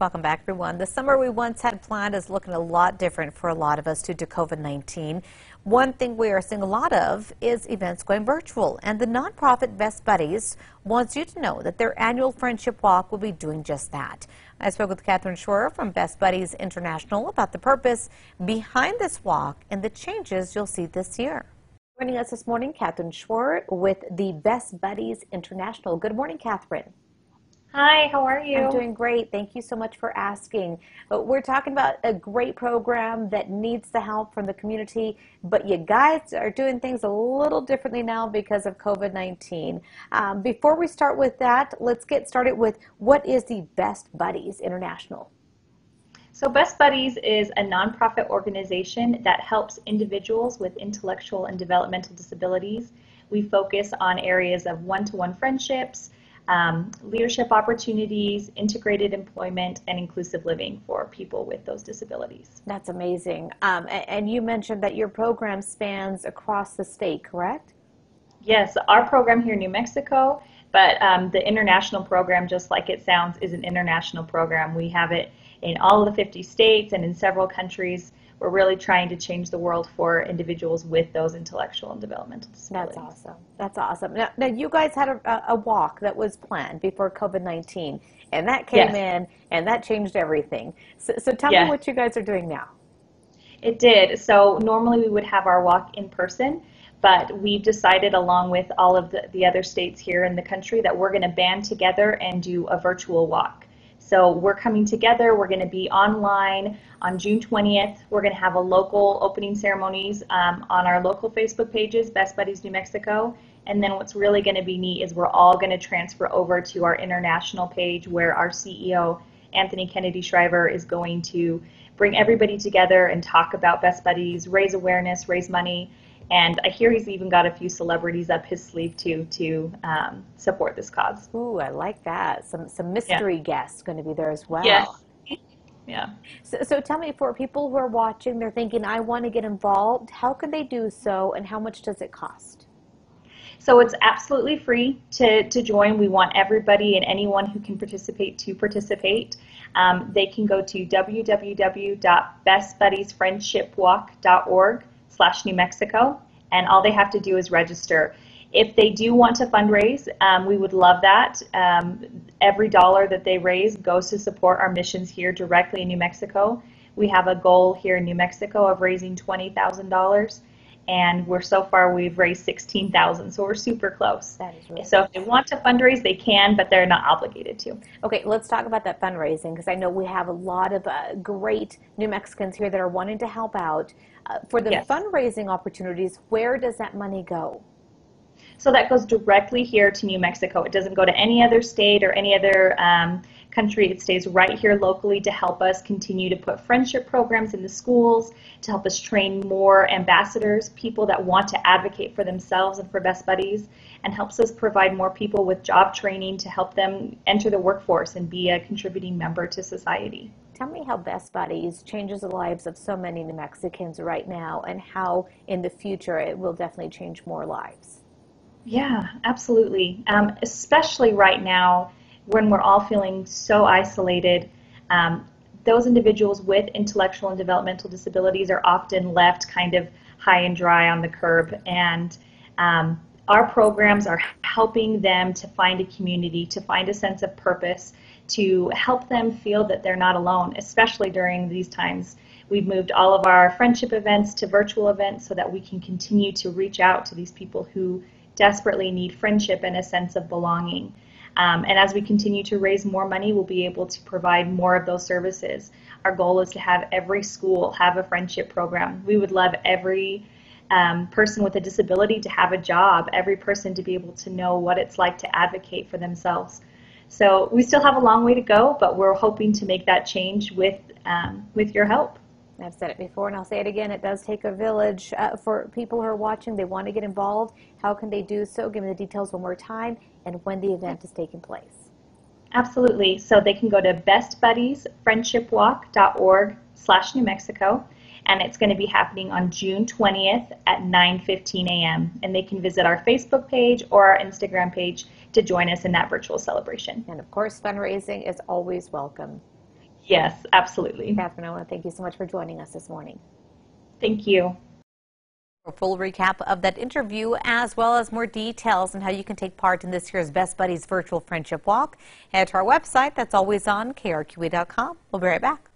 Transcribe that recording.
Welcome back, everyone. The summer we once had planned is looking a lot different for a lot of us due to COVID-19. One thing we are seeing a lot of is events going virtual, and the nonprofit Best Buddies wants you to know that their annual Friendship Walk will be doing just that. I spoke with Catherine Schwerer from Best Buddies International about the purpose behind this walk and the changes you'll see this year. Joining us this morning, Catherine Schwerer with the Best Buddies International. Good morning, Catherine. Hi, how are you? I'm doing great. Thank you so much for asking. We're talking about a great program that needs the help from the community, but you guys are doing things a little differently now because of COVID-19. Before we start with that, let's get started with what is the Best Buddies International? So Best Buddies is a nonprofit organization that helps individuals with intellectual and developmental disabilities. We focus on areas of one-to-one friendships, leadership opportunities, integrated employment, and inclusive living for people with those disabilities. That's amazing. And you mentioned that your program spans across the state, correct? Yes, our program here in New Mexico, but the international program, just like it sounds, is an international program. We have it in all of the 50 states and in several countries. We're really trying to change the world for individuals with those intellectual and developmental disabilities. That's awesome. That's awesome. Now you guys had a walk that was planned before COVID-19, and that came in, and that changed everything. So tell me what you guys are doing now. It did. So normally we would have our walk in person, but we've decided, along with all of the other states here in the country, that we're going to band together and do a virtual walk. So we're coming together. We're going to be online on June 20th. We're going to have a local opening ceremonies on our local Facebook pages, Best Buddies New Mexico. And then what's really going to be neat is we're all going to transfer over to our international page, where our CEO, Anthony Kennedy Shriver, is going to bring everybody together and talk about Best Buddies, raise awareness, raise money. And I hear he's even got a few celebrities up his sleeve too to support this cause. Ooh, I like that. Some mystery guests going to be there as well. Yes. Yeah. So tell me, for people who are watching, they're thinking, I want to get involved. How can they do so, and how much does it cost? So it's absolutely free to join. We want everybody and anyone who can participate to participate. They can go to www.bestbuddiesfriendshipwalk.org/New Mexico, and all they have to do is register. If they do want to fundraise, we would love that. Every dollar that they raise goes to support our missions here directly in New Mexico. We have a goal here in New Mexico of raising $20,000, and so far we've raised $16,000, so we're super close. That is really So if they want to fundraise, they can, but they're not obligated to. Okay, let's talk about that fundraising, because I know we have a lot of great New Mexicans here that are wanting to help out. For the fundraising opportunities, where does that money go? So that goes directly here to New Mexico. It doesn't go to any other state or any other country. It stays right here locally to help us continue to put friendship programs in the schools, to help us train more ambassadors, people that want to advocate for themselves and for Best Buddies, and helps us provide more people with job training to help them enter the workforce and be a contributing member to society. Tell me how Best Buddies changes the lives of so many New Mexicans right now, and how in the future it will definitely change more lives. Yeah, absolutely. Especially right now when we're all feeling so isolated. Those individuals with intellectual and developmental disabilities are often left kind of high and dry on the curb. And our programs are helping them to find a community, to find a sense of purpose, to help them feel that they're not alone, especially during these times. We've moved all of our friendship events to virtual events so that we can continue to reach out to these people who desperately need friendship and a sense of belonging. And as we continue to raise more money, we'll be able to provide more of those services. Our goal is to have every school have a friendship program. We would love every person with a disability to have a job, every person to be able to know what it's like to advocate for themselves. So we still have a long way to go, but we're hoping to make that change with your help. I've said it before, and I'll say it again, it does take a village. For people who are watching, they want to get involved. How can they do so? Give me the details one more time, and when the event is taking place. Absolutely. So they can go to bestbuddiesfriendshipwalk.org/New Mexico, and it's going to be happening on June 20th at 9:15 a.m. And they can visit our Facebook page or our Instagram page to join us in that virtual celebration. And of course, fundraising is always welcome. Yes, absolutely. Catherine, I want to thank you so much for joining us this morning. Thank you. For a full recap of that interview, as well as more details on how you can take part in this year's Best Buddies Virtual Friendship Walk, head to our website. That's always on krqa.com. We'll be right back.